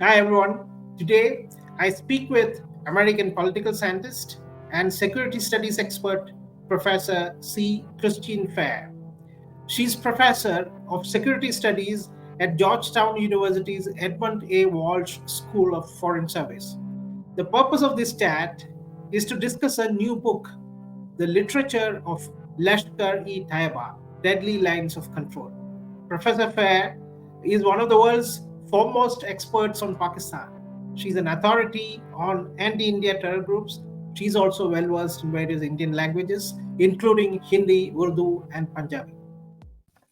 Hi everyone. Today I speak with American political scientist and security studies expert Professor C. Christine Fair. She's professor of security studies at Georgetown University's Edmund A. Walsh School of Foreign Service. The purpose of this chat is to discuss a new book, The Literature of Lashkar-e-Tayyaba, Deadly Lines of Control. Professor Fair is one of the world's foremost experts on Pakistan. She's an authority on anti-India terror groups. She's also well versed in various Indian languages, including Hindi, Urdu, and Punjabi.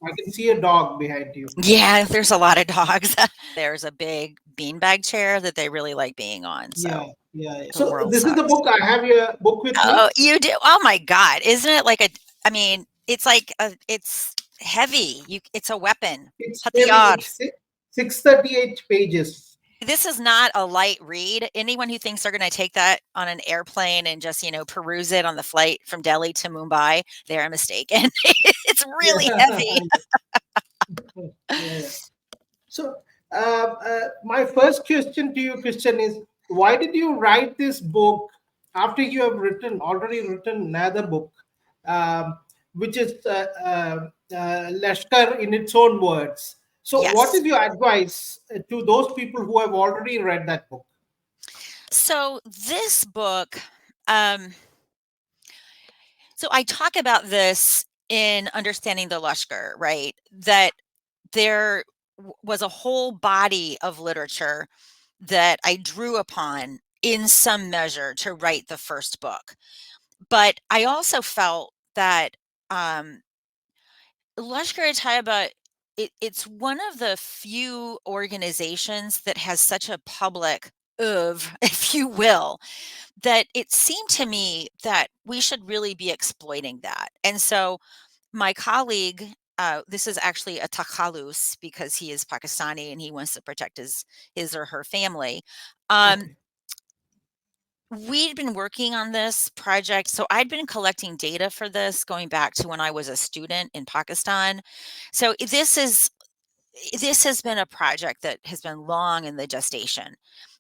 I can see a dog behind you. Yeah, there's a lot of dogs. There's a big beanbag chair that they really like being on. Yeah, So yeah. the So world this is the sucks. book. I have your book with Oh, me. you do? Oh my God. Isn't it like I mean, it's like it's heavy. It's a weapon. It's heavy. Hatiyar. It's 638 pages. This is not a light read. Anyone who thinks they're going to take that on an airplane and just, peruse it on the flight from Delhi to Mumbai, they're mistaken. It's really Yeah. heavy. Yeah. So, my first question to you, Christian, is why did you write this book after you have already written another book, um, which is Lashkar in its own words? So, what Yes. is your advice to those people who have already read that book? So this book, um, so I talk about this in Understanding the Lashkar, right? That there was a whole body of literature that I drew upon in some measure to write the first book. But I also felt that um, Lashkar-e-Tayyaba, it's one of the few organizations that has such a public oeuvre, if you will, that it seemed to me that we should really be exploiting that. And so my colleague, this is actually a takhalus because he is Pakistani and he wants to protect his or her family. Um, Okay. we'd been working on this project. So I'd been collecting data for this going back to when I was a student in Pakistan. So this has been a project that has been long in the gestation.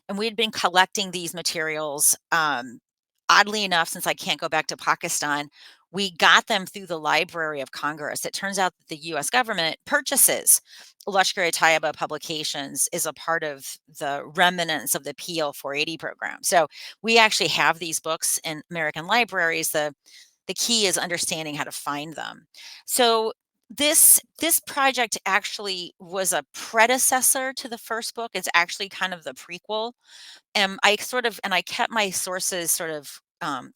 And we'd been collecting these materials. Oddly enough, since I can't go back to Pakistan, we got them through the Library of Congress. It turns out that the US government purchases Lashkar-e-Tayyaba publications is a part of the remnants of the PL 480 program. So we actually have these books in American libraries. The key is understanding how to find them. So this project actually was a predecessor to the first book. It's actually kind of the prequel. And I kept my sources sort of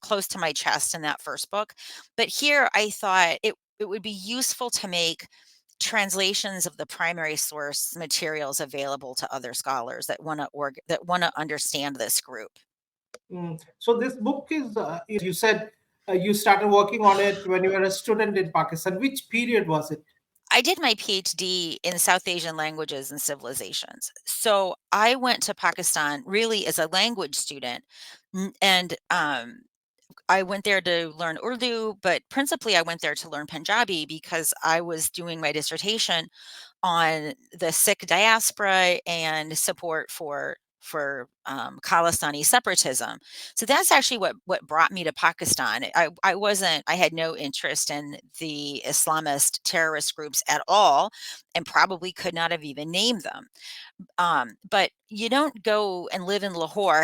close to my chest in that first book. But here I thought it would be useful to make translations of the primary source materials available to other scholars that want to understand this group. So this book is, you said you started working on it when you were a student in Pakistan. Which period was it? I did my PhD in South Asian languages and civilizations. So I went to Pakistan really as a language student. And I went there to learn Urdu, but principally I went there to learn Punjabi because I was doing my dissertation on the Sikh diaspora and support for Khalistani separatism. So that's actually what brought me to Pakistan. I had no interest in the Islamist terrorist groups at all, and probably could not have even named them. But you don't go and live in Lahore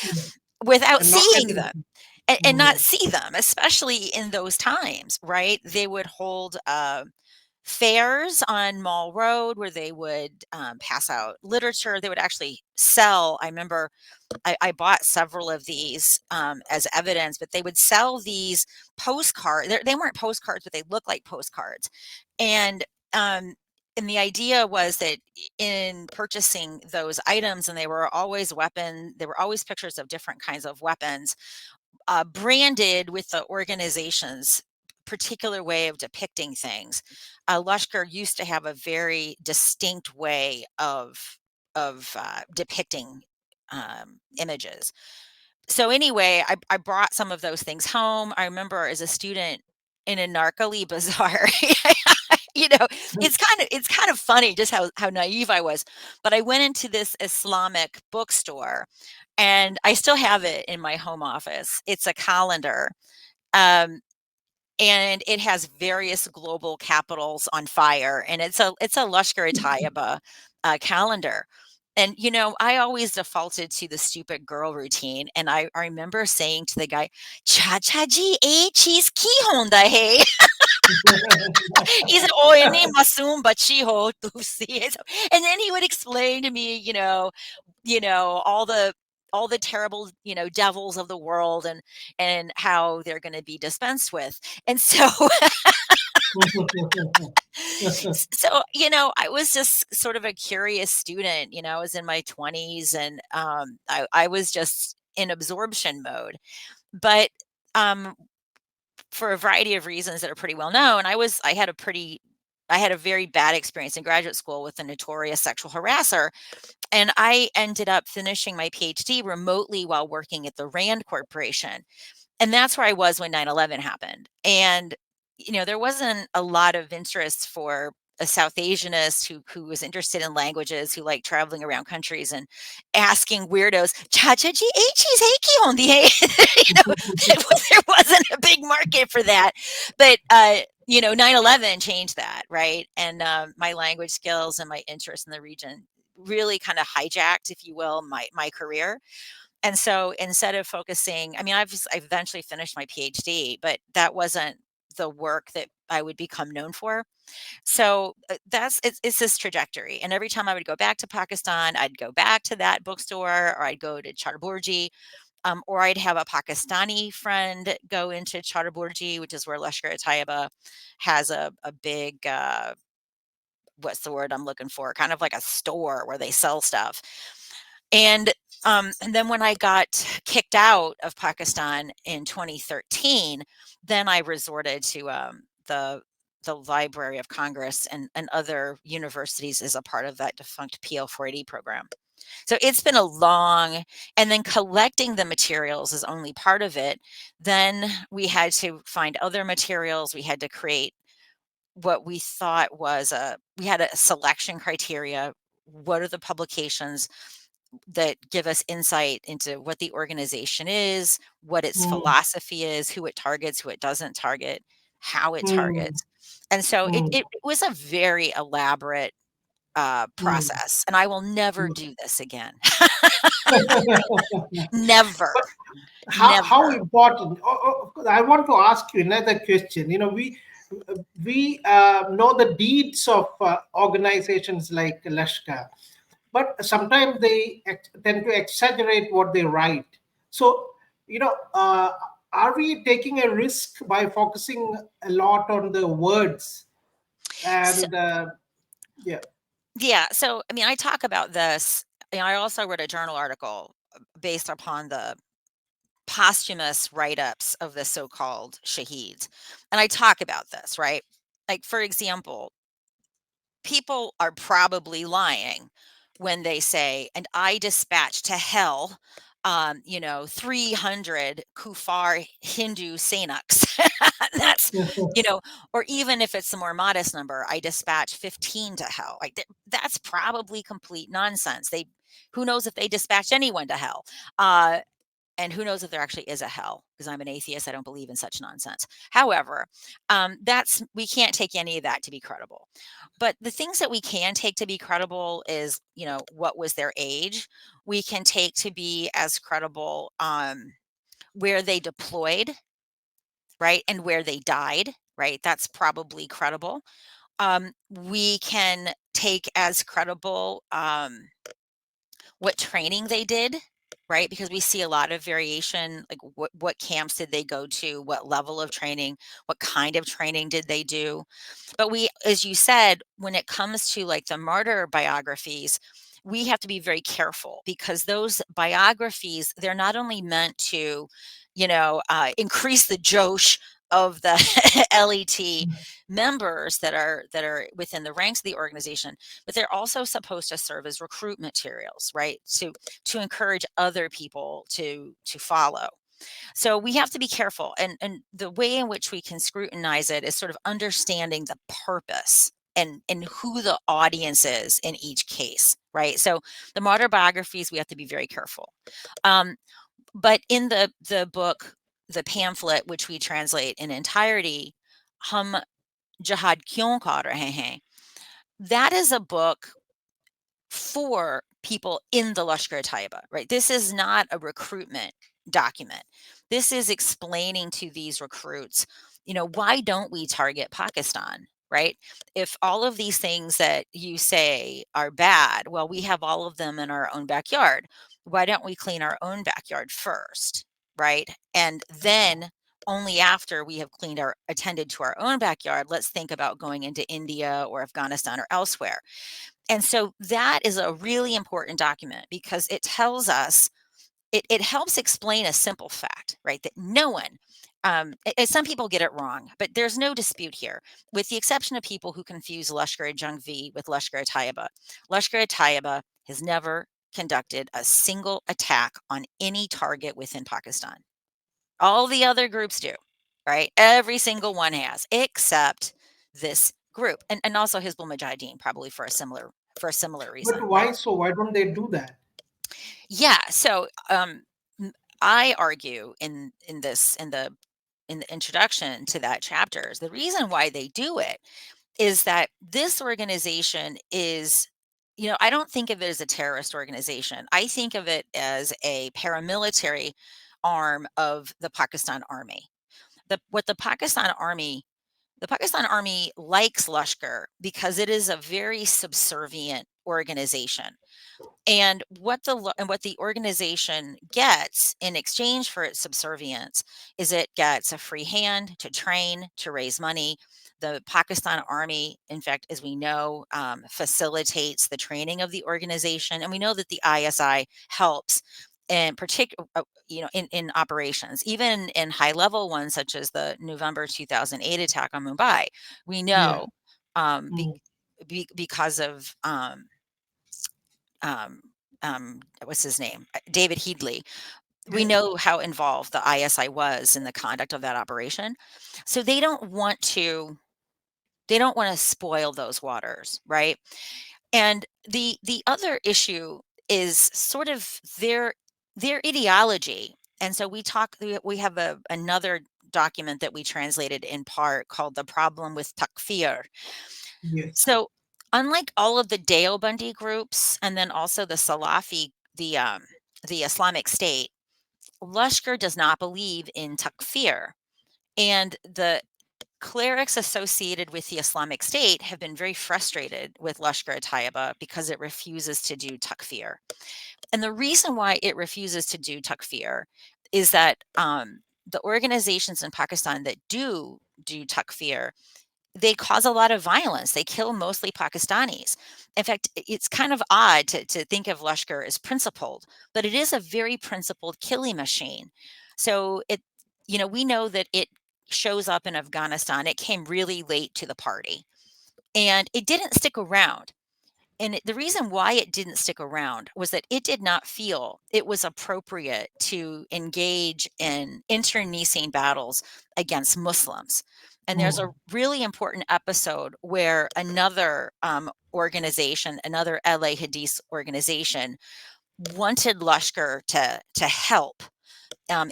Mm. without And not seeing getting. them and not Mm. see them, especially in those times, right? They would hold fairs on Mall Road where they would pass out literature. They would actually sell. I remember I bought several of these as evidence, but they would sell these postcards. They weren't postcards, but they looked like postcards. And um, and the idea was that in purchasing those items, and they were always there were always pictures of different kinds of weapons, branded with the organization's particular way of depicting things. Lashkar used to have a very distinct way of depicting images. So anyway, I brought some of those things home. I remember as a student in a Narkali bazaar, You know, it's kind of funny just how naive I was. But I went into this Islamic bookstore, and I still have it in my home office. It's a calendar, um, and it has various global capitals on fire, and it's a Lashkar-e-Tayyaba, calendar. And, I always defaulted to the stupid girl routine, and I remember saying to the guy, "Cha cha ji a cheese ki honda hai." He said, "Oh, any masoom bachi ho tu si." And then he would explain to me, all the terrible, devils of the world, and how they're going to be dispensed with. And so so, I was just sort of a curious student. I was in my 20s, and I was just in absorption mode. But um for a variety of reasons that are pretty well known, I had a very bad experience in graduate school with a notorious sexual harasser, and I ended up finishing my PhD remotely while working at the Rand Corporation. And that's where I was when 9/11 happened. And, there wasn't a lot of interest for a South Asianist who was interested in languages, who liked traveling around countries and asking weirdos, "Cha cha chi eh, cheese hey ki hondi hai." There wasn't a big market for that. But 9/11 changed that, right? And my language skills and my interest in the region really kind of hijacked, if you will, my career. And so instead of focusing, I mean, I eventually finished my PhD, but that wasn't the work that I would become known for. So it's this trajectory. And every time I would go back to Pakistan, I'd go back to that bookstore, or I'd go to Chhatrapati, or I'd have a Pakistani friend go into Chhatrapati, which is where Lashkar-e-Tayyaba has a big, what's the word I'm looking for? Kind of like a store where they sell stuff. And then when I got kicked out of Pakistan in 2013, then I resorted to the Library of Congress and other universities as a part of that defunct PL480 program. So it's been a long, and then collecting the materials is only part of it. Then we had to find other materials. We had to create what we thought was we had a selection criteria. What are the publications that give us insight into what the organization is, what its Mm, philosophy is, who it targets, who it doesn't target, how it mm, targets. And so it, mm, it was a very elaborate mm, process, and I will never mm. do this again. Never, But how never. important? I want to ask you another question. We know the deeds of organizations like Lashkar, but sometimes they tend to exaggerate what they write. So, are we taking a risk by focusing a lot on the words? So, And yeah. yeah, so I mean, I talk about this. I also wrote a journal article based upon the posthumous write-ups of the so-called shaheeds. And I talk about this, right? Like, for example, people are probably lying when they say, "And I dispatched to hell, 300 Kufar Hindu Sainiks." That's, or even if it's a more modest number, "I dispatched 15 to hell." Like, that's probably complete nonsense. Who knows if they dispatched anyone to hell? Uh, and who knows if there actually is a hell? Because I'm an atheist, I don't believe in such nonsense. However, we can't take any of that to be credible. But the things that we can take to be credible is, what was their age? We can take to be as credible where they deployed, right, and where they died, right? That's probably credible. We can take as credible what training they did, right? Because we see a lot of variation, like what camps did they go to, what level of training, what kind of training did they do. But we, as you said, when it comes to like the martyr biographies, we have to be very careful, because those biographies, they're not only meant to, increase the josh of the LET members that are within the ranks of the organization, but they're also supposed to serve as recruit materials, right? To encourage other people to follow. So we have to be careful. And the way in which we can scrutinize it is sort of understanding the purpose and who the audience is in each case, right? So the martyr biographies, we have to be very careful. But in the book, the pamphlet, which we translate in entirety, Hum Jihad Kyon Kar Rahe Hain, that is a book for people in the Lashkar-e-Tayyaba, right? This is not a recruitment document. This is explaining to these recruits, why don't we target Pakistan, right? If all of these things that you say are bad, well, we have all of them in our own backyard. Why don't we clean our own backyard first, right? And then only after we have attended to our own backyard, let's think about going into India or Afghanistan or elsewhere. And so that is a really important document because it tells us, it helps explain a simple fact, right? That no one, some people get it wrong, but there's no dispute here, with the exception of people who confuse Lashkar-e-Jhangvi with Lashkar-e-Tayyaba. Lashkar-e-Tayyaba has never conducted a single attack on any target within Pakistan. All the other groups do, right? Every single one has, except this group, and also Hizbul Mujahideen, probably for a similar But reason, right? why so? Why don't they do that? Yeah. So I argue in the introduction to that chapter, is the reason why they do it is that this organization is, I don't think of it as a terrorist organization. I think of it as a paramilitary arm of the Pakistan army. The Pakistan army likes Lashkar because it is a very subservient organization. And what the organization gets in exchange for its subservience is it gets a free hand to train, to raise money. The Pakistan army, in fact, as we know, facilitates the training of the organization, and we know that the ISI helps in particular, in operations, even in high level ones such as the November 2008 attack on Mumbai. We Yeah. know, Mm. because of what's his name? David Headley. We Yeah. know how involved the ISI was in the conduct of that operation. So they don't want to spoil those waters, right? And the other issue is sort of their ideology. And so we have another document that we translated in part called The Problem with Takfir. Yes. So, unlike all of the Deobandi groups and then also the Salafi, the Islamic State, Lashkar does not believe in takfir. And the clerics associated with the Islamic State have been very frustrated with Lashkar-e-Tayyaba because it refuses to do takfir. And the reason why it refuses to do takfir is that the organizations in Pakistan that do takfir, they cause a lot of violence. They kill mostly Pakistanis. In fact, it's kind of odd to think of Lashkar as principled, but it is a very principled killing machine. So we know that it shows up in Afghanistan. It came really late to the party and it didn't stick around. And the reason why it didn't stick around was that it did not feel it was appropriate to engage in internecine battles against Muslims. And there's a Mm. really important episode where another organization, another LA Hadith organization, wanted Lashkar to help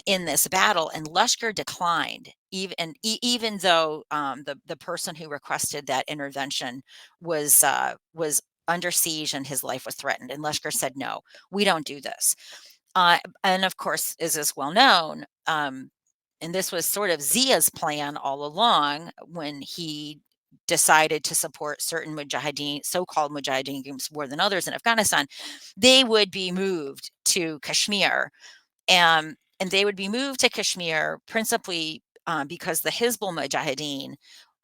in this battle, and Lashkar declined, even though the person who requested that intervention was under siege and his life was threatened. And Lashkar said, "No, we don't do this." And of course, as is well known, and this was sort of Zia's plan all along when he decided to support certain mujahideen, so-called mujahideen groups more than others in Afghanistan, they would be moved to Kashmir, and they would be moved to Kashmir principally because the Hizbul Mujahideen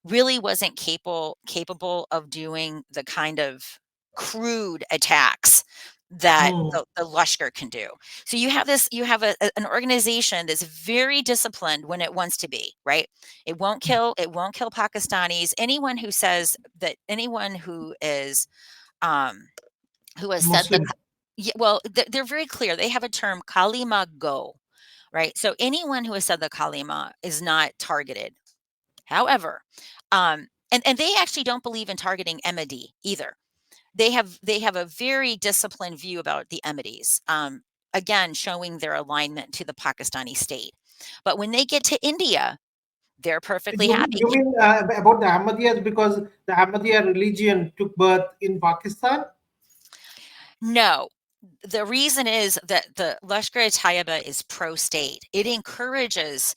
really wasn't capable of doing the kind of crude attacks that Mm. the Lashkar can do. So you have an organization that's very disciplined when it wants to be, right? It won't kill Pakistanis. Anyone um, who has said Muslim. yeah, well, they're very clear. They have a term, kalima go, right? So anyone who has said the kalima is not targeted. However, and they actually don't believe in targeting Ahmadi either. They have a very disciplined view about the Ahmadis, again, showing their alignment to the Pakistani state. But when they get to India, they're perfectly happy. You mean about the Ahmadiyyas because the Ahmadiyya religion took birth in Pakistan? No. The reason is that the Lashkar-e-Tayyaba is pro-state. It encourages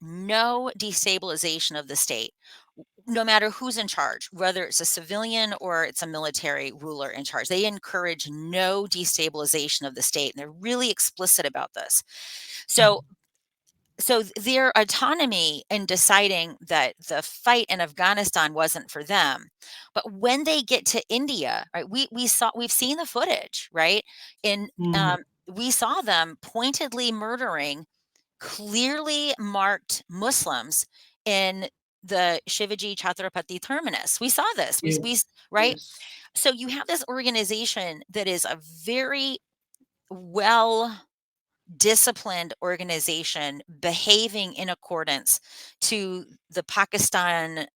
no destabilization of the state, no matter who's in charge, whether it's a civilian or it's a military ruler in charge. They encourage no destabilization of the state, and they're really explicit about this. So their autonomy in deciding that the fight in Afghanistan wasn't for them. But when they get to India, right, we've seen the footage, right? In Mm. We saw them pointedly murdering clearly marked Muslims in the Shivaji Chhatrapati Terminus. We saw this. Yes. Right? Yes. So you have this organization that is a very well disciplined organization behaving in accordance to the Pakistan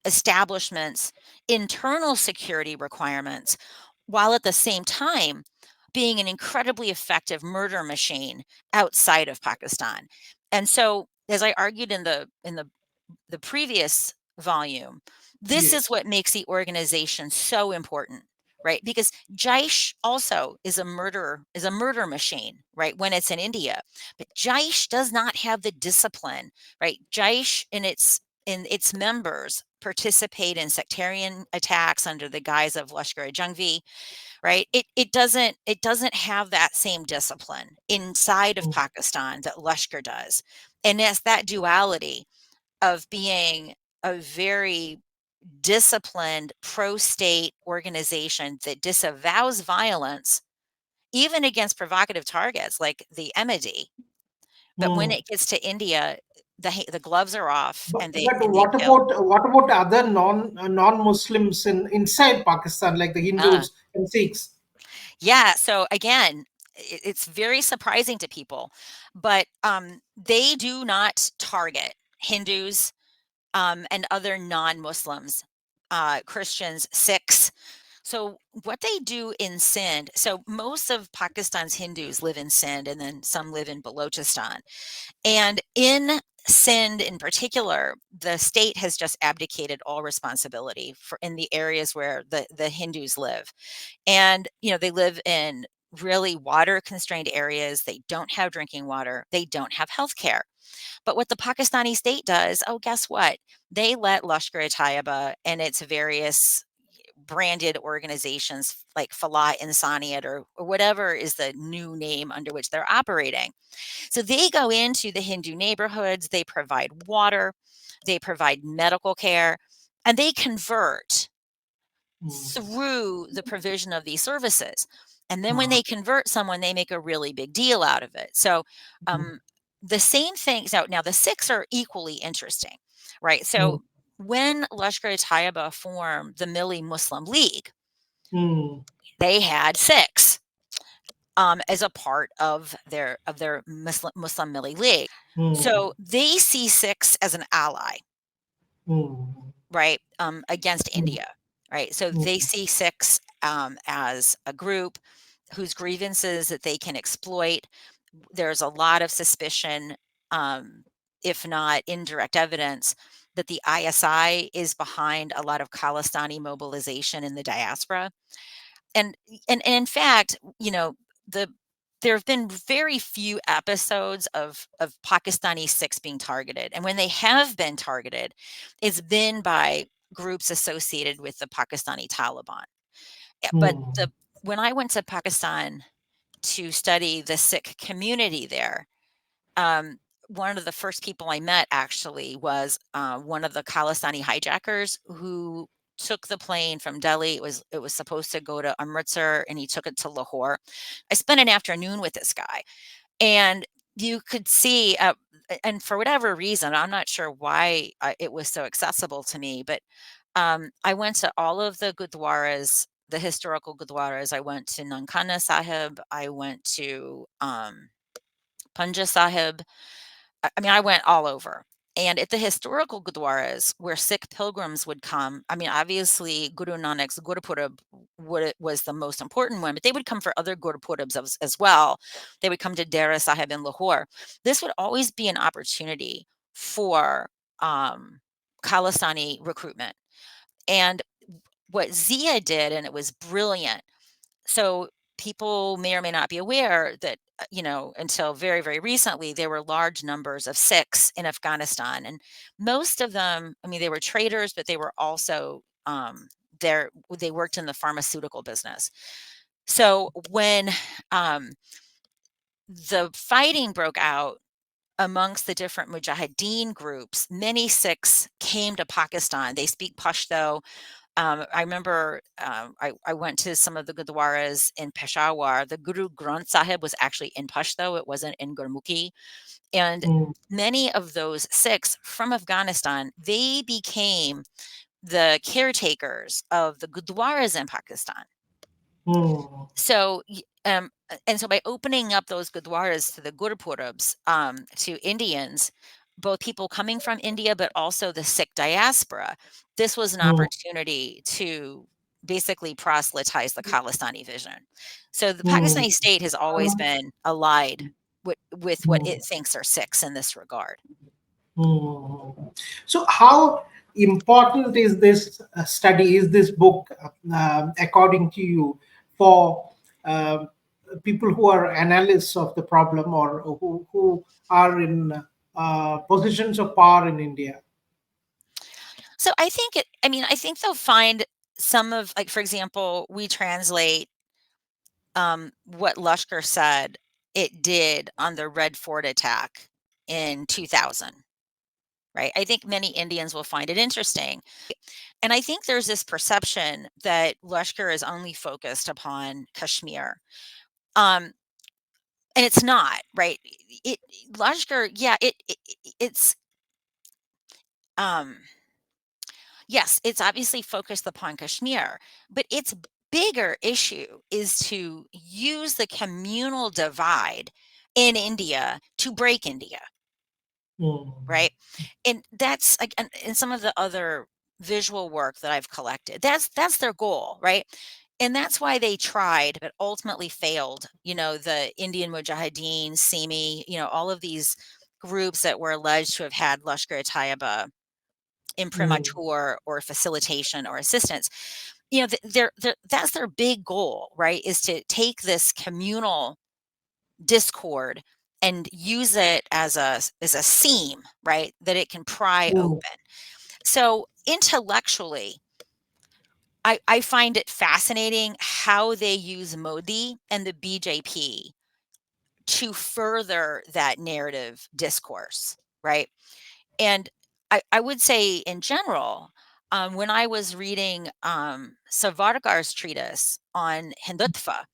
establishment's internal security requirements, while at the same time being an incredibly effective murder machine outside of Pakistan. And so, as I argued in the previous volume, this is Yes. what makes the organization so important, right? Because Jaish also is a murder machine, right? When it's in India, but Jaish does not have the discipline, right? Jaish in its members participate in sectarian attacks under the guise of Lashkar-e-Jhangvi, right? It doesn't have that same discipline inside of Mm. Pakistan that Lashkar does, and it's that duality of being a very disciplined pro-state organization that disavows violence even against provocative targets like the Ahmadi. But when Mm. it gets to India, the gloves are off, But, and they but and they kill. what about other non-Muslims inside Pakistan, like the Uh, Hindus and Sikhs? yeah. So again, it's very surprising to people, but they do not target Hindus and other non-Muslims, Christians, Sikhs. So what they do in Sindh, so most of Pakistan's Hindus live in Sindh, and then some live in Balochistan. And in Sindh in particular, the state has just abdicated all responsibility for in the areas where the Hindus live. And, they live in really water constrained areas. They don't have drinking water. They don't have health care. But what the Pakistani state does, oh, guess what? They let Lashkar-e-Tayyiba and its various branded organizations like Falah Insaniyat or whatever is the new name under which they're operating. So they go into the Hindu neighborhoods, they provide water, they provide medical care, and they convert Mm. through the provision of these services. And then when Ah. they convert someone, they make a really big deal out of it. So Mm. um, the same thing. So now the Sikhs are equally interesting, right? Mm. So when Lashkar-e-Tayyiba formed the Milli Muslim League, Mm. they had Sikhs as a part of their Muslim Milli League. Mm. So they see Sikhs as an ally, Mm. right, against Mm. India, right? So they Mm. see Sikhs as a group whose grievances that they can exploit. There's a lot of suspicion, um, if not indirect evidence, that the ISI is behind a lot of Khalistani mobilization in the diaspora. And in fact, the there have been very few episodes of Pakistani Sikhs being targeted, and when they have been targeted, it's been by groups associated with the Pakistani Taliban. But Mm. when I went to Pakistan to study the Sikh community there, um, one of the first people I met actually was one of the Khalistani hijackers who took the plane from Delhi. It was supposed to go to Amritsar, and he took it to Lahore. I spent an afternoon with this guy, and you could see, and for whatever reason, I'm not sure why it was so accessible to me, but I went to all of the gurdwaras, the historical gurdwaras. I went to Nankana Sahib. I went to Punja Sahib. I mean, I went all over. And at the historical gurdwaras where Sikh pilgrims would come, I mean, obviously Guru Nanak's Gurupurab was the most important one, but they would come for other Gurupurabs as well. They would come to Dera Sahib in Lahore. This would always be an opportunity for Khalistani recruitment. And what Zia did, and it was brilliant. So people may or may not be aware that, until very, very recently, there were large numbers of Sikhs in Afghanistan. And most of them, I mean, they were traders, but they were also they worked in the pharmaceutical business. So when the fighting broke out amongst the different Mujahideen groups, many Sikhs came to Pakistan. They speak Pashto. I remember I went to some of the Gurdwaras in Peshawar. The Guru Granth Sahib was actually in Pashto. It wasn't in Gurmukhi. And many of those Sikhs from Afghanistan, they became the caretakers of the Gurdwaras in Pakistan. So, and so by opening up those Gurdwaras to the Gurupurabs, to Indians, both people coming from India, but also the Sikh diaspora, this was an opportunity to basically proselytize the Khalistani vision. So the Pakistani state has always been allied with what it thinks are Sikhs in this regard. So how important is this study, is this book, according to you, for people who are analysts of the problem, or who are in positions of power in India? So I think they'll find some of, like, for example, we translate what Lashkar said it did on the Red Fort attack in 2000, right? I think many Indians will find it interesting. And I think there's this perception that Lashkar is only focused upon Kashmir. And it's not, right? Lashkar, yeah, it's yes, it's obviously focused upon Kashmir, but its bigger issue is to use the communal divide in India to break India, right? And that's like, and some of the other visual work that I've collected, that's their goal, right? And that's why they tried, but ultimately failed. The Indian Mujahideen, Simi, all of these groups that were alleged to have had Lashkar-e-Tayyaba imprimatur or facilitation or assistance. That's their big goal, right? Is to take this communal discord and use it as a seam, right? That it can pry open. So intellectually, I find it fascinating how they use Modi and the BJP to further that narrative discourse, right? And I would say in general, when I was reading Savarkar's treatise on Hindutva,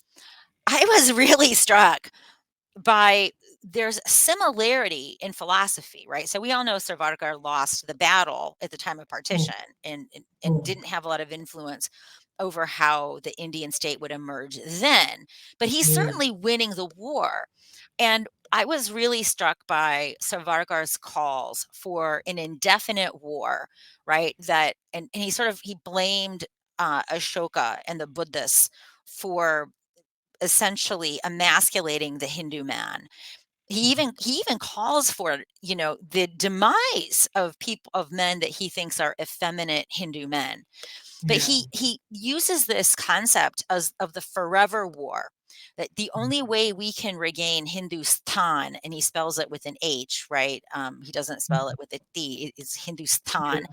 I was really struck by there's similarity in philosophy, right? So we all know Savarkar lost the battle at the time of partition and didn't have a lot of influence over how the Indian state would emerge then, but he's certainly winning the war. And I was really struck by Savarkar's calls for an indefinite war, right? And he blamed Ashoka and the Buddhists for essentially emasculating the Hindu man. He even calls for, the demise of men that he thinks are effeminate Hindu men. But he uses this concept of the forever war, that the only way we can regain Hindustan, and he spells it with an H, right? He doesn't spell it with a D. It's Hindustan,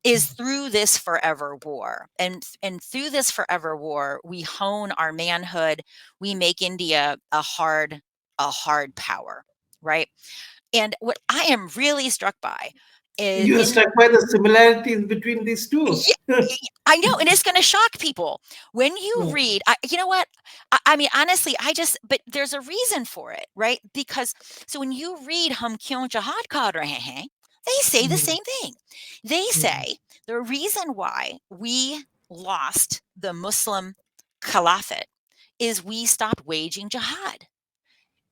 is through this forever war. And through this forever war, we hone our manhood. We make India a hard power, right? And what I am really struck by is You are struck by the similarities between these two. I know, and it's going to shock people when you read. You know what? I mean, honestly, but there's a reason for it, right? Because so when you read Hum Kyon Jihad Kar Rahe Hain, they say the same thing. They say the reason why we lost the Muslim caliphate is we stopped waging jihad.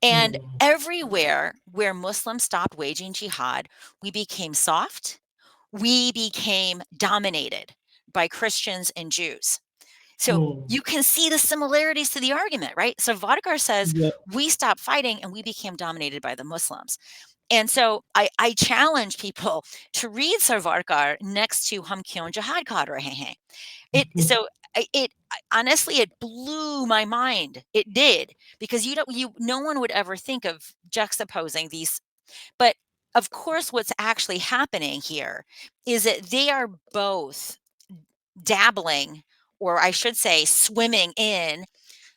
And mm, everywhere where Muslims stopped waging jihad, we became soft, we became dominated by Christians and Jews. So mm. you can see the similarities to the argument, right? So Savarkar says, Yeah. we stopped fighting and we became dominated by the Muslims. And so I challenge people to read Savarkar next to Hum Kyon Jihad Kar Rahe Hain. Honestly, it blew my mind. It did, because no one would ever think of juxtaposing these. But of course, what's actually happening here is that they are both dabbling, or I should say, swimming in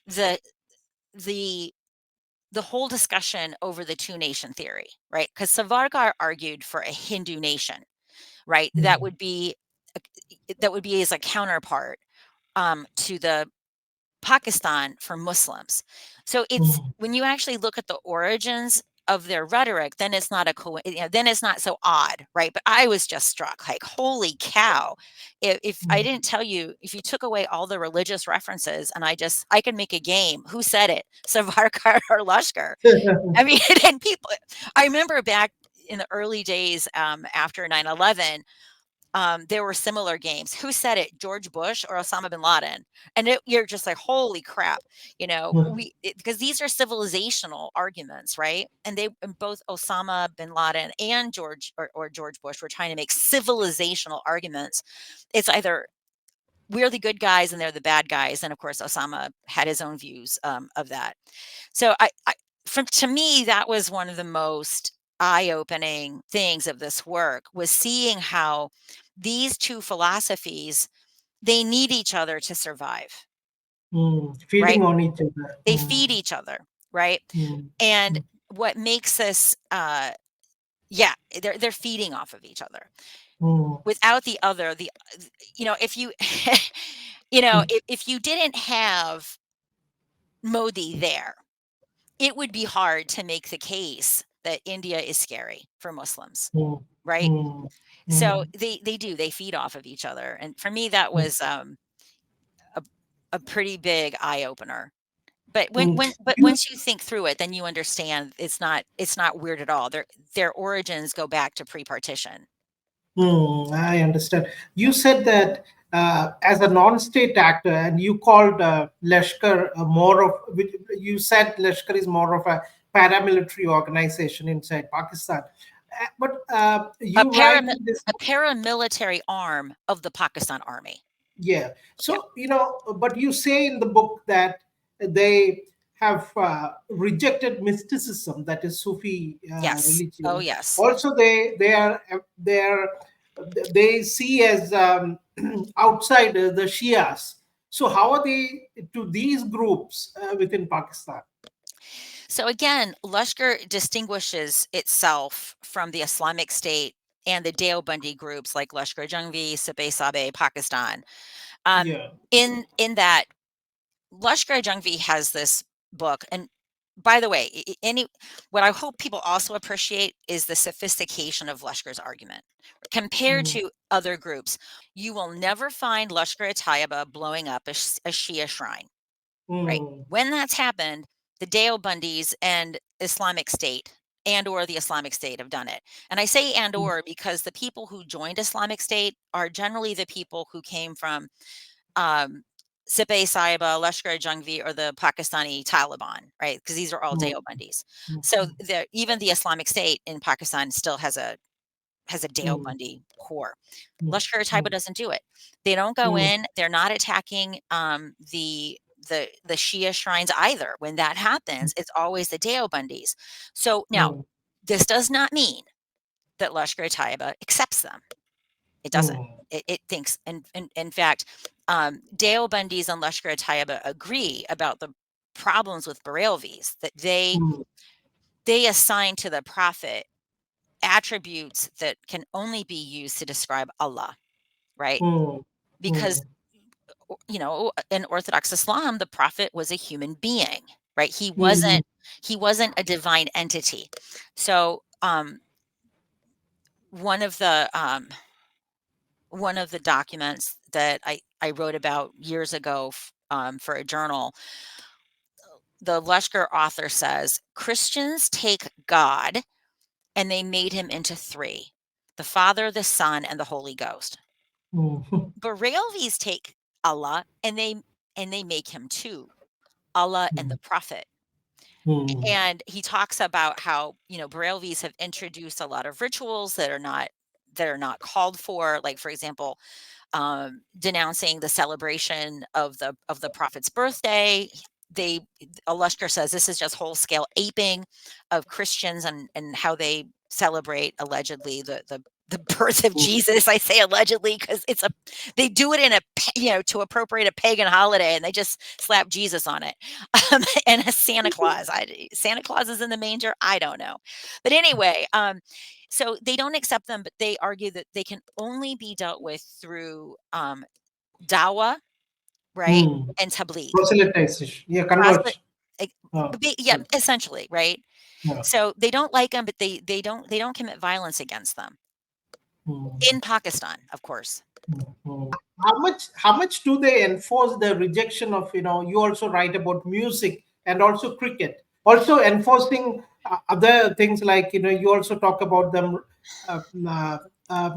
the the the whole discussion over the two nation theory, right? Because Savarkar argued for a Hindu nation, right? That Mm, would be as a counterpart to the Pakistan for Muslims. So it's mm, when you actually look at the origins of their rhetoric, then it's not then it's not so odd, right? But I was just struck, like, holy cow! If I mm. didn't tell you, if you took away all the religious references, and I could make a game. Who said it? Savarkar or Lashkar? I mean, and people. I remember back in the early days after 9/11, there were similar games. Who said it? George Bush or Osama bin Laden? And you're just like, holy crap, because these are civilizational arguments, right? And both Osama bin Laden and George Bush were trying to make civilizational arguments. It's either we're the good guys and they're the bad guys, and of course Osama had his own views of that. So to me, that was one of the most eye-opening things of this work, was seeing how these two philosophies, they need each other to survive, right? Feeding on each other. They feed each other, right? Mm, And mm, what makes this yeah, they're feeding off of each other. mm, Without the other, if you if you didn't have Modi there, it would be hard to make the case that India is scary for Muslims, mm, right? mm, So mm, they feed off of each other, and for me, that mm, was a a pretty big eye opener. But mm. You, once you think through it, then you understand it's not weird at all. Their origins go back to pre-partition. I understand. You said that as a non-state actor, and you called Lashkar more of. You said Lashkar is more of a paramilitary organization inside Pakistan. But A you write parami in this. a paramilitary arm of the Pakistan Army. Yeah. Yeah. So, but you say in the book that they have rejected mysticism, that is Sufi Yes. Oh, religion. yes. Also, they see as outsider the Shias. So, how are they to these groups within Pakistan? So again, Lashkar distinguishes itself from the Islamic State and the Deobandi groups like Lashkar-e-Jhangvi, Sip-e-Sabe, Pakistan. Yeah. In that Lashkar-e-Jhangvi has this book, and by the way, what I hope people also appreciate is the sophistication of Lashkar's argument compared Mm, to other groups. You will never find Lashkar-e-Tayyaba blowing up a Shia shrine, right? mm, When that's happened, the Deobandis and Islamic State or the Islamic State have done it. And I say mm, or because the people who joined Islamic State are generally the people who came from um, Sip-e-Saiba, Lashkar-e-Jhangvi, or the Pakistani Taliban, right? Because these are all mm, Deobandis. mm, So even the Islamic State in Pakistan still has a mm, Deobandi core. mm, Lashkar-e-Taiba mm, doesn't do it. They don't go mm, in. They're not attacking the Shia shrines either. When that happens, it's always the Deobandis. So now, mm, this does not mean that Lashkar-e-Taiba accepts them. It doesn't. mm, It thinks, and in fact, Deobandis and Lashkar-e-Taiba agree about the problems with Barelvis, that mm, they assign to the prophet attributes that can only be used to describe Allah, right? mm, Because mm, in Orthodox Islam, the prophet was a human being, right? mm, He wasn't a divine entity. So one of the documents that I wrote about years ago for a journal, the Lashkar author says, Christians take God and they made him into three: the Father, the Son, and the Holy Ghost. mm, Barelvis take Allah and they make him two: Allah and the mm, Prophet. mm, And he talks about how, Barelvis have introduced a lot of rituals that are not called for, like, for example, denouncing the celebration of the prophet's birthday. They Alushkar says this is just whole scale aping of Christians and how they celebrate allegedly the birth of mm. Jesus. I say allegedly because they do it in to appropriate a pagan holiday, and they just slap Jesus on it, and a Santa Claus. Santa Claus is in the manger. I don't know, but anyway, so they don't accept them, but they argue that they can only be dealt with through dawah, right, Mm. and tabligh. Proselytization, yeah, Proselyte, conversion. like, Uh, yeah, essentially, right. yeah. So they don't like them, but they don't commit violence against them Mm. in Pakistan, of course. Mm. How much do they enforce the rejection of, you also write about music and also cricket, also enforcing other things, like, you also talk about them uh, uh, uh,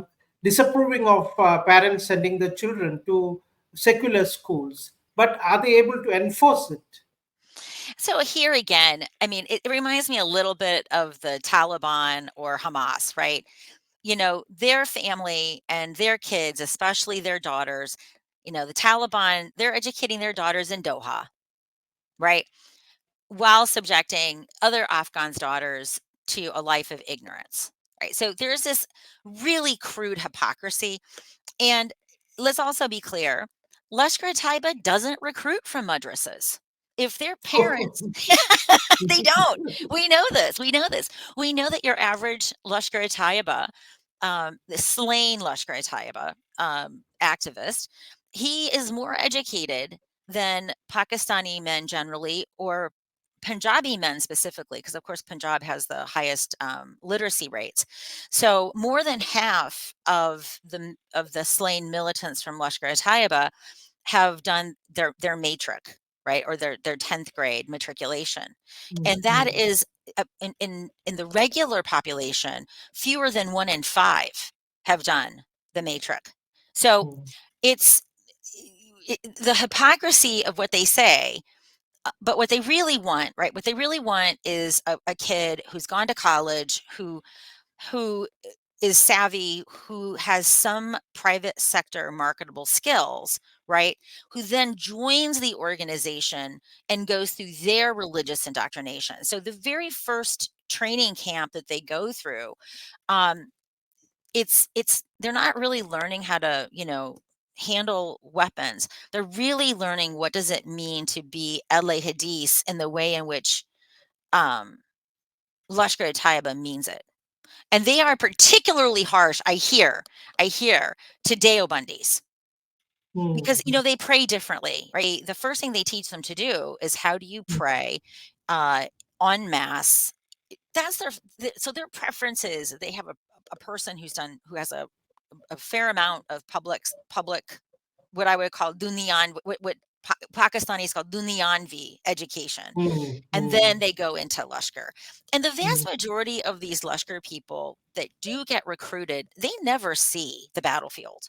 disapproving of parents sending the children to secular schools, but are they able to enforce it? So here again, I mean, it reminds me a little bit of the Taliban or Hamas, right? Their family and their kids, especially their daughters, the Taliban, they're educating their daughters in Doha, right? While subjecting other Afghans' daughters to a life of ignorance, right? So there's this really crude hypocrisy. And let's also be clear, Lashkar-e-Taiba doesn't recruit from madrasas. If their parents, they don't. We know this. We know this. We know that your average Lashkar-e-Taiba, the slain Lashkar-e-Taiba activist, he is more educated than Pakistani men generally, or Punjabi men specifically, because of course Punjab has the highest literacy rates. So more than half of the slain militants from Lashkar-e-Taiba have done their matric, right, or their 10th grade matriculation, and that Mm, is in the regular population, fewer than 1 in 5 have done the matric. So mm, it's the hypocrisy of what they say, but what they really want, right? What they really want is a kid who's gone to college, who is savvy, who has some private sector marketable skills, right? Who then joins the organization and goes through their religious indoctrination. So the very first training camp that they go through, um, it's they're not really learning how to, handle weapons. They're really learning what does it mean to be Hadith in the way in which um, Lashkar-e-Taiba means it. And they are particularly harsh, I hear, to Deobandis because, mm, they pray differently, right? The first thing they teach them to do is how do you mm, pray uh, en masse. That's so their preferences. They have a person who has a fair amount of public, what I would call dunyan, what Pakistanis call dunyanvi education, mm, and mm, then they go into Lashkar. And the vast mm, majority of these Lashkar people that do get recruited, they never see the battlefield,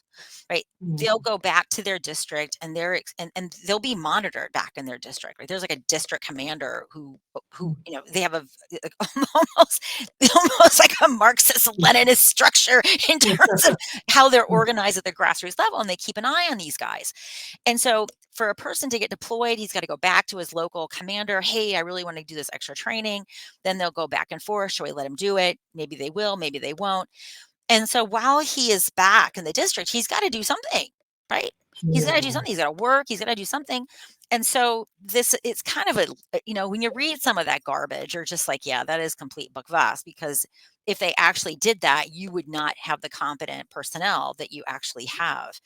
right? mm, They'll go back to their district and and they'll be monitored back in their district, right? There's like a district commander who they have like almost almost like a Marxist Leninist structure in terms of how they're organized at the grassroots level, and they keep an eye on these guys. And so for a person to get deployed, he's got to go back to his local commander. Hey, I really want to do this extra training. Then they'll go back and forth. Should we let him do it? Maybe they will, maybe they won't. And so while he is back in the district, he's got to do something, right? He's got to do yeah. something. He's got to work. He's got to do something. And so it's kind of when you read some of that garbage, you're just like, yeah, that is complete bakvas, because if they actually did that, you would not have the competent personnel that you actually have.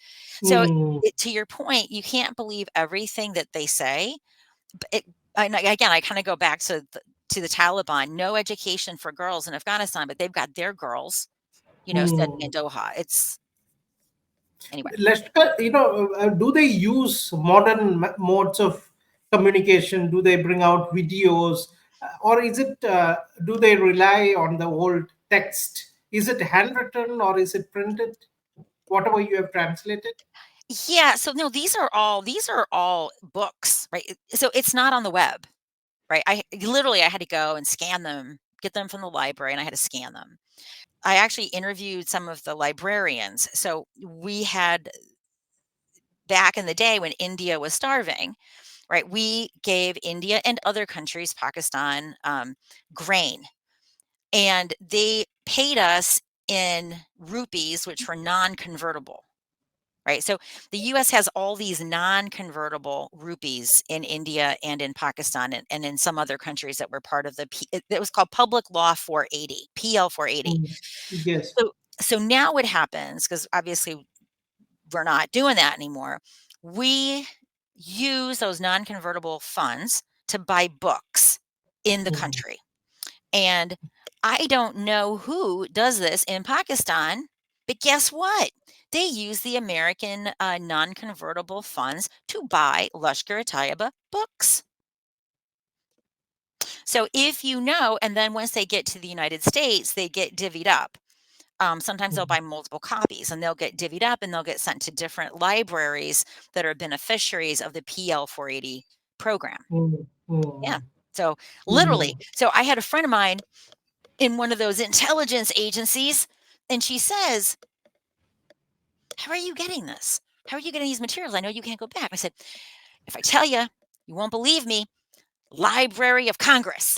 So Mm, to your point, you can't believe everything that they say. But again, I kind of go back to the Taliban. No education for girls in Afghanistan, but they've got their girls, studying mm. in Doha. It's anyway. Lashkar, do they use modern modes of communication? Do they bring out videos, or is it? Do they rely on the old text? Is it handwritten or is it printed? Whatever you have translated. Yeah, so no, these are all books, right? So it's not on the web, right? I had to go and scan them, get them from the library, and I had to scan them. I actually interviewed some of the librarians. So we had back in the day when India was starving, right? We gave India and other countries, Pakistan, grain, and they paid us in rupees, which were non-convertible. Right. So the US has all these non-convertible rupees in India and in Pakistan and in some other countries that were part of it was called Public Law 480, PL 480. Mm. Yes. So so now what happens, because obviously we're not doing that anymore, we use those non-convertible funds to buy books in the Mm. country. And I don't know who does this in Pakistan, but guess what? They use the American non-convertible funds to buy Lashkar-e-Tayyaba books. So if you know, and then once they get to the United States, they get divvied up. Sometimes they'll Mm. buy multiple copies and they'll get divvied up and they'll get sent to different libraries that are beneficiaries of the PL 480 program. Mm. Yeah. Mm. So literally, Mm. so I had a friend of mine in one of those intelligence agencies, and she says, "How are you getting this? How are you getting these materials? I know you can't go back." I said, "If I tell you won't believe me. Library of Congress."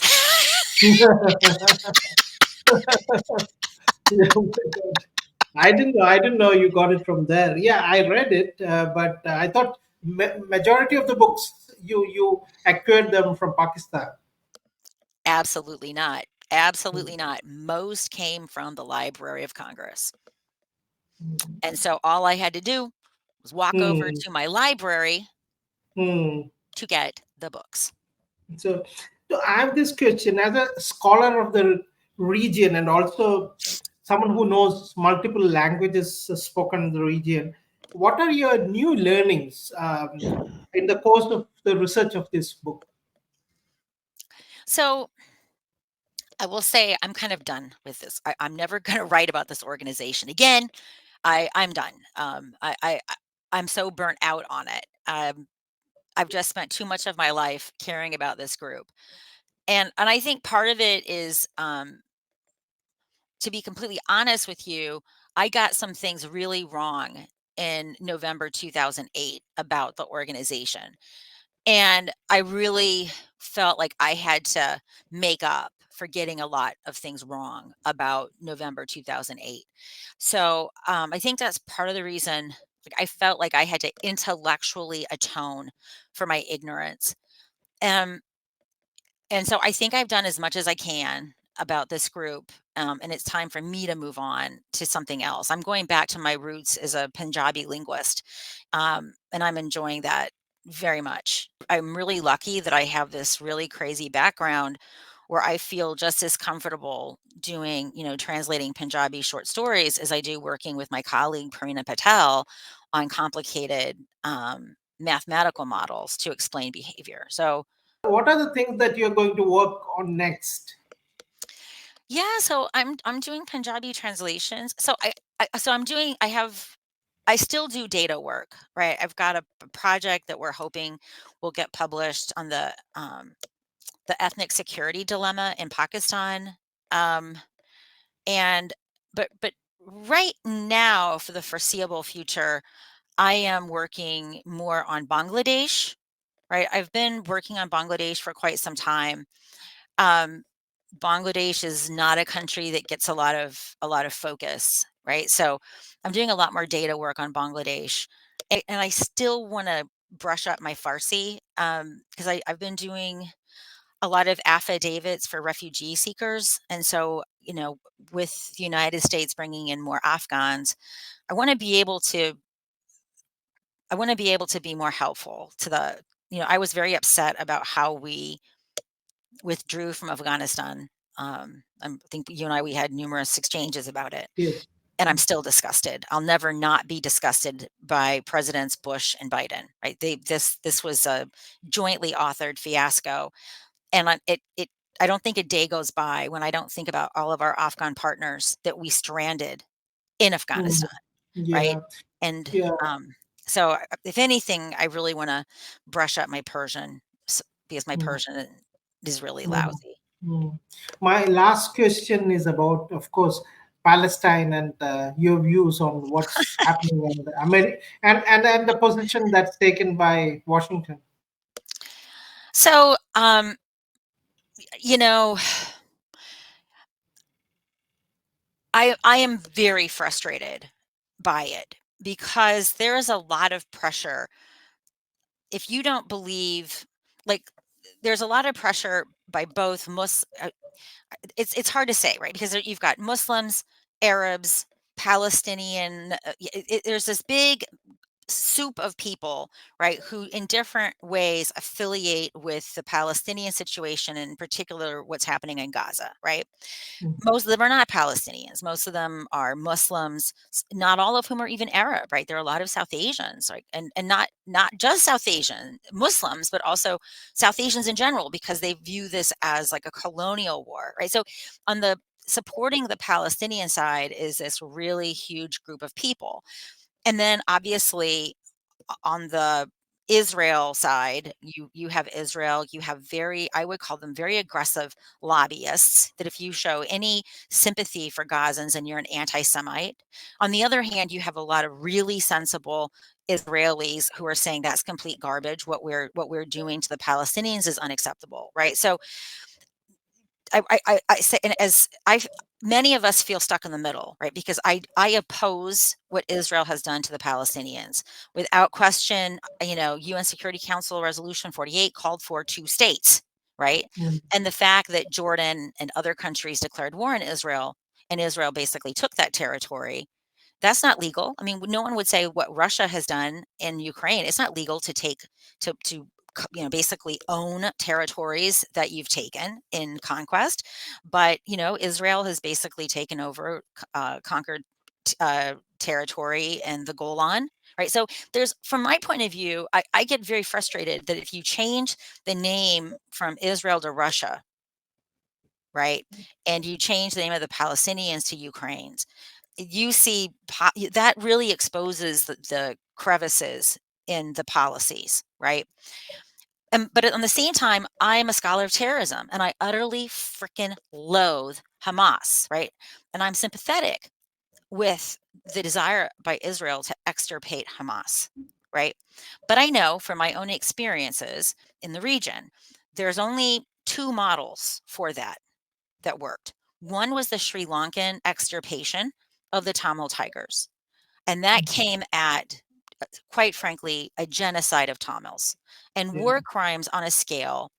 I didn't know. I didn't know you got it from there. Yeah, I read it, but I thought majority of the books you acquired them from Pakistan. Absolutely not. Absolutely Mm. not. Most came from the Library of Congress. Mm. And so all I had to do was walk over Mm. to my library Mm. to get the books. So, so I have this question as a scholar of the region and also someone who knows multiple languages spoken in the region. What are your new learnings in the course of the research of this book? So I will say I'm kind of done with this. I'm never going to write about this organization again. I'm done. I'm so burnt out on it. I've just spent too much of my life caring about this group, and I think part of it is, to be completely honest with you, I got some things really wrong in November 2008 about the organization. And I really felt like I had to make up for getting a lot of things wrong about November 2008. So I think that's part of the reason. Like I felt like I had to intellectually atone for my ignorance. Um, and so I think I've done as much as I can about this group, and it's time for me to move on to something else. I'm going back to my roots as a Punjabi linguist, and I'm enjoying that very much. I'm really lucky that I have this really crazy background where I feel just as comfortable doing, translating Punjabi short stories as I do working with my colleague Parina Patel on complicated mathematical models to explain behavior. So What are the things that you're going to work on next? yeah, so I'm doing Punjabi translations. So I still do data work, right? I've got a project that we're hoping will get published on the ethnic security dilemma in Pakistan. Um, and but right now, for the foreseeable future, I am working more on Bangladesh, right? I've been working on Bangladesh for quite some time. Um, Bangladesh is not a country that gets a lot of focus, right? So I'm doing a lot more data work on Bangladesh, and I still want to brush up my Farsi because I've been doing a lot of affidavits for refugee seekers, and so with the United States bringing in more Afghans, I want to be able to I want to be able to be more helpful to the. I was very upset about how we withdrew from Afghanistan. I think you and I we had numerous exchanges about it. Yes. and I'm still disgusted. I'll never not be disgusted by Presidents Bush and Biden, right? This was a jointly authored fiasco, and I don't think a day goes by when I don't think about all of our Afghan partners that we stranded in Mm. Afghanistan, right? Yeah, And yeah. so, if anything, I really want to brush up my Persian because my Mm. Persian is really Mm. lousy. Mm. My last question is about, of course, Palestine and your views on what's happening in the and the position that's taken by Washington. So, you know, I am very frustrated by it because there is a lot of pressure. If you don't believe, like, there's a lot of pressure by both it's hard to say, right? Because you've got Muslims, Arabs, Palestinian. There's this big soup of people, right, who in different ways affiliate with the Palestinian situation, in particular what's happening in Gaza, right? Mm. Most of them are not Palestinians. Most of them are Muslims, not all of whom are even Arab, right? There are a lot of South Asians, right? And not just South Asian Muslims, but also South Asians in general, because they view this as like a colonial war, right? So on the supporting the Palestinian side is this really huge group of people. And then obviously on the Israel side, you have Israel, you have very, I would call them very aggressive lobbyists that if you show any sympathy for Gazans and you're an anti-Semite. On the other hand, you have a lot of really sensible Israelis who are saying that's complete garbage. What we're doing to the Palestinians is unacceptable, right? So I say, and as I many of us feel stuck in the middle, right? Because I oppose what Israel has done to the Palestinians without question. UN Security Council Resolution 48 called for two states, right? Mm. And the fact that Jordan and other countries declared war on Israel, and Israel basically took that territory, that's not legal. I mean, no one would say what Russia has done in Ukraine. It's not legal to take to basically own territories that you've taken in conquest. But Israel has basically taken over, conquered territory and the Golan. Right. So from my point of view, I get very frustrated that if you change the name from Israel to Russia, right, and you change the name of the Palestinians to Ukraine's, you see that really exposes the crevices in the policies, right? But on the same time, I am a scholar of terrorism and I utterly freaking loathe Hamas, right? And I'm sympathetic with the desire by Israel to extirpate Hamas, right? But I know from my own experiences in the region, there's only two models for that worked. One was the Sri Lankan extirpation of the Tamil Tigers, and that came at, quite frankly, a genocide of Tamils and Yeah. war crimes on a scale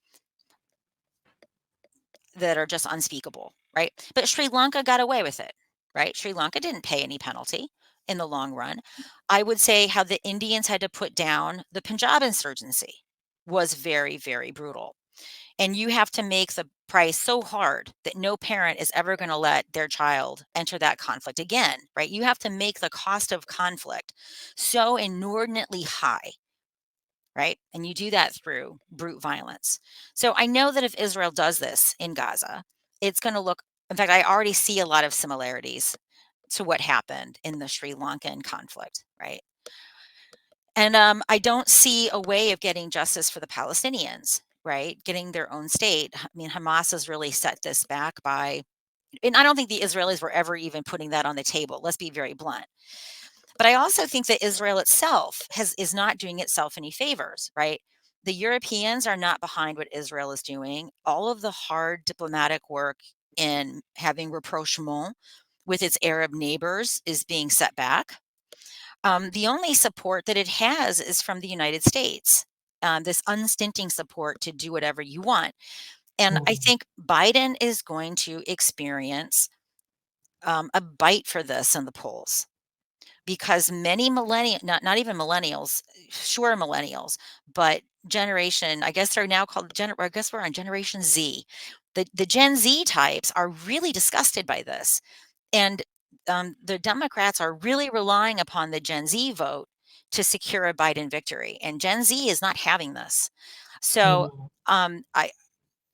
that are just unspeakable, right? But Sri Lanka got away with it, right? Sri Lanka didn't pay any penalty in the long run. I would say how the Indians had to put down the Punjab insurgency was very, very brutal. And you have to make the price so hard that no parent is ever going to let their child enter that conflict again, right? You have to make the cost of conflict so inordinately high, right? And you do that through brute violence. So I know that if Israel does this in Gaza, it's going to look, in fact, I already see a lot of similarities to what happened in the Sri Lankan conflict, right? And I don't see a way of getting justice for the Palestinians, right? Getting their own state. I mean, Hamas has really set this back by, and I don't think the Israelis were ever even putting that on the table. Let's be very blunt. But I also think that Israel itself is not doing itself any favors, right? The Europeans are not behind what Israel is doing. All of the hard diplomatic work in having rapprochement with its Arab neighbors is being set back. The only support that it has is from the United States, this unstinting support to do whatever you want. And I Mm. think Biden is going to experience a bite for this in the polls because many not even millennials, sure millennials, but generation, I guess they're now called, I guess we're on Generation Z. The Gen Z types are really disgusted by this. And the Democrats are really relying upon the Gen Z vote to secure a Biden victory, and Gen Z is not having this. So mm,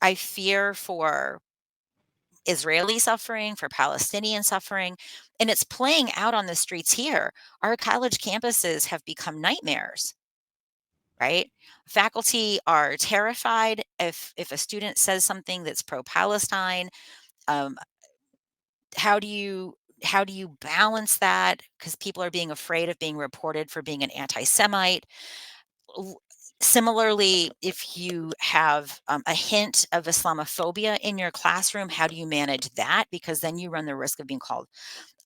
I fear for Israeli suffering, for Palestinian suffering, and it's playing out on the streets here. Our college campuses have become nightmares, right? Faculty are terrified if a student says something that's pro-Palestine. Um, how do you balance that? Because people are being afraid of being reported for being an anti-Semite. Similarly, if you have a hint of Islamophobia in your classroom, how do you manage that? Because then you run the risk of being called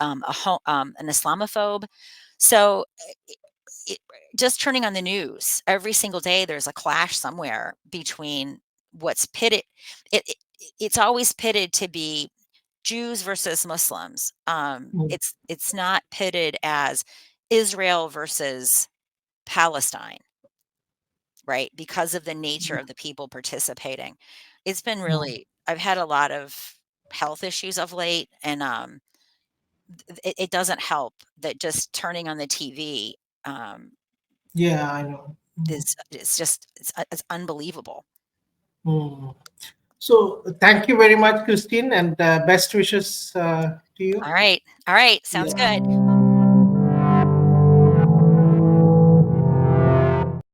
an Islamophobe. So it, just turning on the news every single day, there's a clash somewhere between what's pitted. It, it it's always pitted to be Jews versus Muslims. mm, It's not pitted as Israel versus Palestine, right? Because of the nature yeah, of the people participating. It's been mm. really, I've had a lot of health issues of late, and it doesn't help that just turning on the TV um, Yeah, I know. Mm, is it's unbelievable. mm. So thank you very much, Christine, and best wishes to you. All right, sounds Yeah. good.